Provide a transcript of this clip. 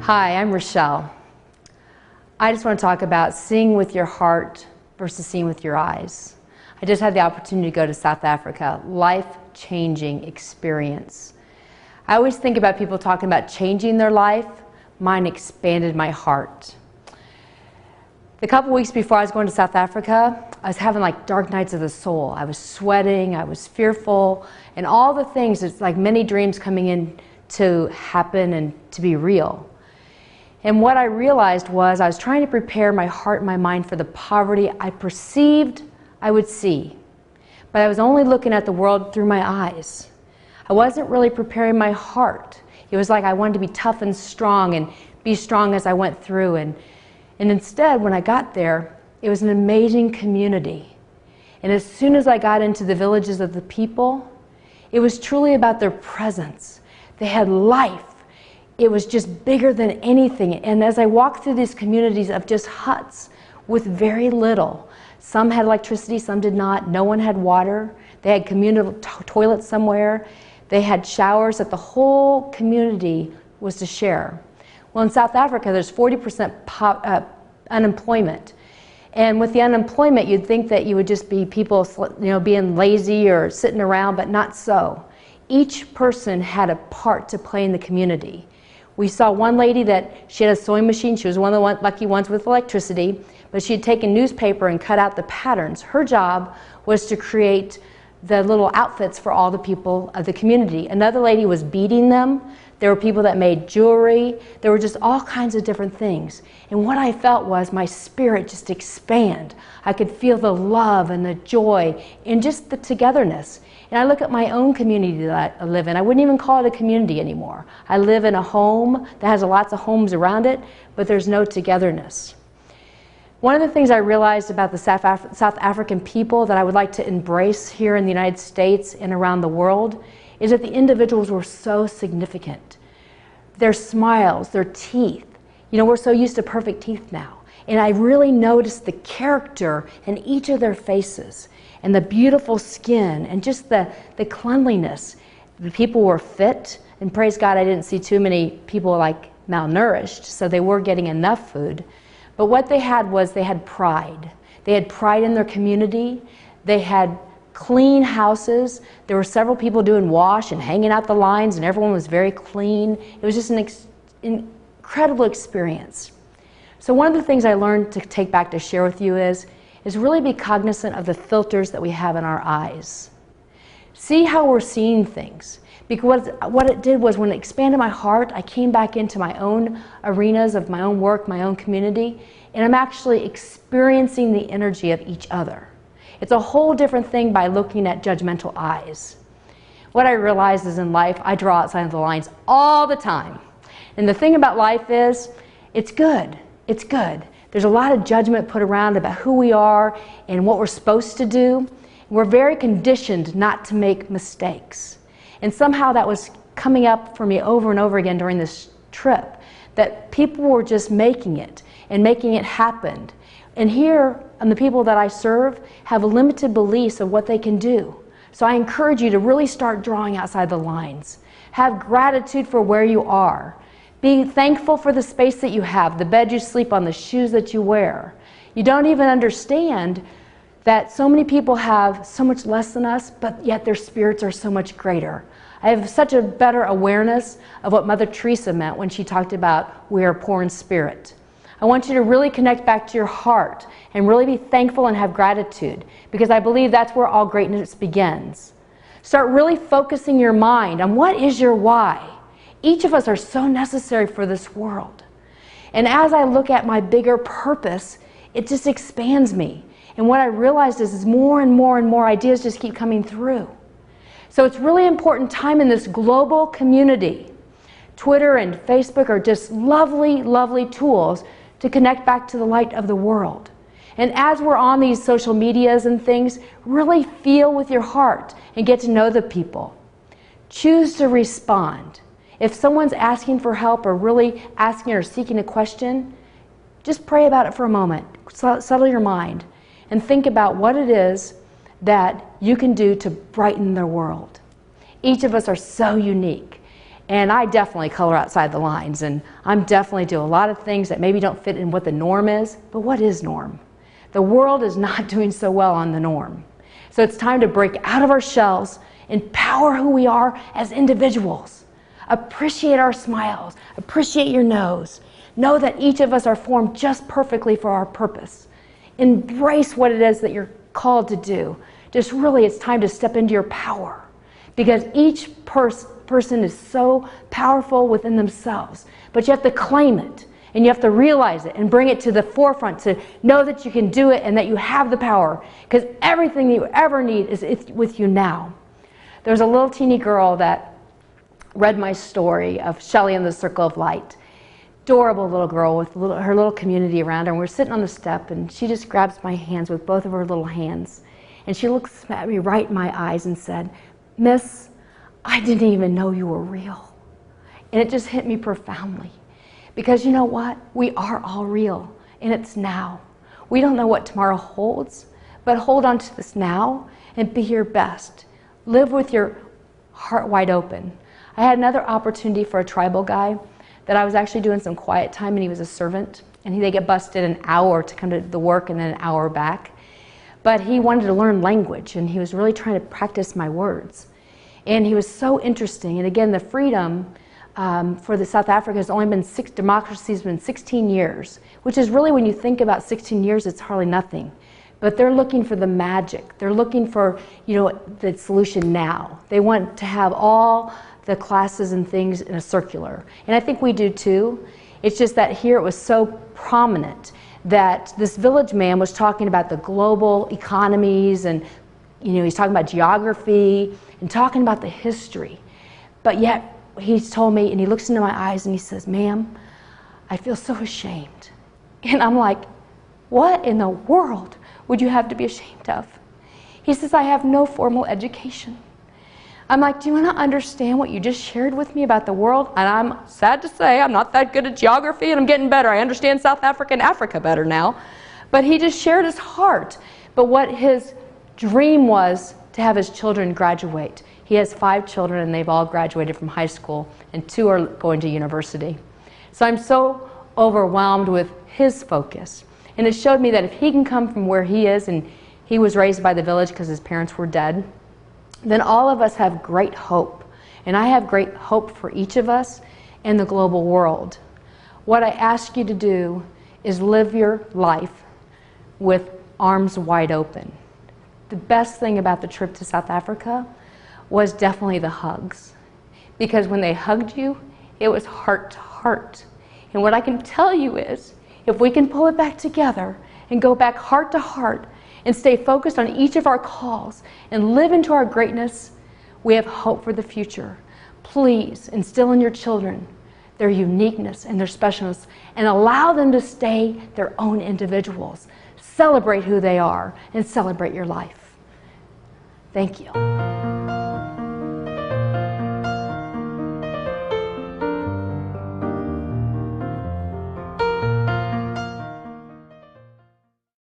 Hi, I'm Rochelle. I just want to talk about seeing with your heart versus seeing with your eyes. I just had the opportunity to go to South Africa. Life-changing experience. I always think about people talking about changing their life. Mine expanded my heart. The couple weeks before I was going to South Africa, I was having like dark nights of the soul. I was sweating, I was fearful, and all the things, it's like many dreams coming in to happen and to be real. And what I realized was I was trying to prepare my heart and my mind for the poverty I perceived I would see. But I was only looking at the world through my eyes. I wasn't really preparing my heart. It was like I wanted to be tough and strong and be strong as I went through. And instead, when I got there, it was an amazing community. And as soon as I got into the villages of the people, it was truly about their presence. They had life. It was just bigger than anything. And as I walked through these communities of just huts with very little, some had electricity, some did not. No one had water. They had communal toilets somewhere. They had showers that the whole community was to share. Well, in South Africa, there's 40% unemployment. And with the unemployment, you'd think that you would just be people, being lazy or sitting around, but not so. Each person had a part to play in the community. We saw one lady that she had a sewing machine. She was one of the lucky ones with electricity, but she had taken newspaper and cut out the patterns. Her job was to create the little outfits for all the people of the community. Another lady was beading them. There were people that made jewelry. There were just all kinds of different things. And what I felt was my spirit just expand. I could feel the love and the joy and just the togetherness. And I look at my own community that I live in. I wouldn't even call it a community anymore. I live in a home that has lots of homes around it, but there's no togetherness. One of the things I realized about the South African people that I would like to embrace here in the United States and around the world is that the individuals were so significant. Their smiles, their teeth. We're so used to perfect teeth now. And I really noticed the character in each of their faces and the beautiful skin and just the cleanliness. The people were fit, and praise God I didn't see too many people like malnourished, so they were getting enough food. But what they had was they had pride. They had pride in their community. They had clean houses. There were several people doing wash and hanging out the lines, and everyone was very clean. It was just an incredible experience. So one of the things I learned to take back to share with you is really be cognizant of the filters that we have in our eyes. See how we're seeing things. Because what it did was when it expanded my heart, I came back into my own arenas of my own work, my own community, and I'm actually experiencing the energy of each other. It's a whole different thing by looking at judgmental eyes. What I realize is in life, I draw outside of the lines all the time. And the thing about life is, it's good. It's good. There's a lot of judgment put around about who we are and what we're supposed to do. We're very conditioned not to make mistakes. And somehow that was coming up for me over and over again during this trip, that people were just making it and making it happen. And here, and the people that I serve have limited beliefs of what they can do. So I encourage you to really start drawing outside the lines. Have gratitude for where you are. Be thankful for the space that you have, the bed you sleep on, the shoes that you wear. You don't even understand that so many people have so much less than us, but yet their spirits are so much greater. I have such a better awareness of what Mother Teresa meant when she talked about we are poor in spirit. I want you to really connect back to your heart and really be thankful and have gratitude, because I believe that's where all greatness begins. Start really focusing your mind on what is your why. Each of us are so necessary for this world. And as I look at my bigger purpose, it just expands me. And what I realized is more and more and more ideas just keep coming through. So it's really important time in this global community. Twitter and Facebook are just lovely, lovely tools to connect back to the light of the world. And as we're on these social medias and things, really feel with your heart and get to know the people. Choose to respond. If someone's asking for help or really asking or seeking a question, just pray about it for a moment. Settle your mind and think about what it is that you can do to brighten the world. Each of us are so unique. And I definitely color outside the lines, and I'm definitely do a lot of things that maybe don't fit in what the norm is, but what is norm? The world is not doing so well on the norm. So it's time to break out of our shells, empower who we are as individuals. Appreciate our smiles, appreciate your nose. Know that each of us are formed just perfectly for our purpose. Embrace what it is that you're called to do. Just really, it's time to step into your power, because each person is so powerful within themselves, but you have to claim it, and you have to realize it and bring it to the forefront to know that you can do it and that you have the power, because everything that you ever need is with you now. There's a little teeny girl that read my story of Shelley and the Circle of Light. Adorable little girl with her little community around her, and we're sitting on the step, and she just grabs my hands with both of her little hands, and she looks at me right in my eyes and said, "Miss, I didn't even know you were real." And it just hit me profoundly, because you know what? We are all real, and it's now. We don't know what tomorrow holds, but hold on to this now and be your best. Live with your heart wide open. I had another opportunity for a tribal guy that I was actually doing some quiet time, and he was a servant, and they get busted an hour to come to the work and then an hour back. But he wanted to learn language, and he was really trying to practice my words. And he was so interesting. And again, the freedom for the South Africa has only been democracy's been 16 years, which is really, when you think about 16 years, it's hardly nothing. But they're looking for the magic. They're looking for, the solution now. They want to have all the classes and things in a circular. And I think we do too. It's just that here it was so prominent that this village man was talking about the global economies, and he's talking about geography and talking about the history. But yet he's told me, and he looks into my eyes and he says, "Ma'am, I feel so ashamed." And I'm like, what in the world would you have to be ashamed of? He says, "I have no formal education." I'm like, "Do you not understand what you just shared with me about the world?" And I'm sad to say, I'm not that good at geography, and I'm getting better. I understand South Africa and Africa better now. But he just shared his heart. But what his dream was to have his children graduate. He has 5 children, and they've all graduated from high school, and 2 are going to university. So I'm so overwhelmed with his focus. And it showed me that if he can come from where he is, and he was raised by the village because his parents were dead, then all of us have great hope. And I have great hope for each of us in the global world. What I ask you to do is live your life with arms wide open. The best thing about the trip to South Africa was definitely the hugs. Because when they hugged you, it was heart to heart. And what I can tell you is, if we can pull it back together and go back heart to heart and stay focused on each of our calls and live into our greatness, we have hope for the future. Please instill in your children their uniqueness and their specialness, and allow them to stay their own individuals. Celebrate who they are and celebrate your life. Thank you.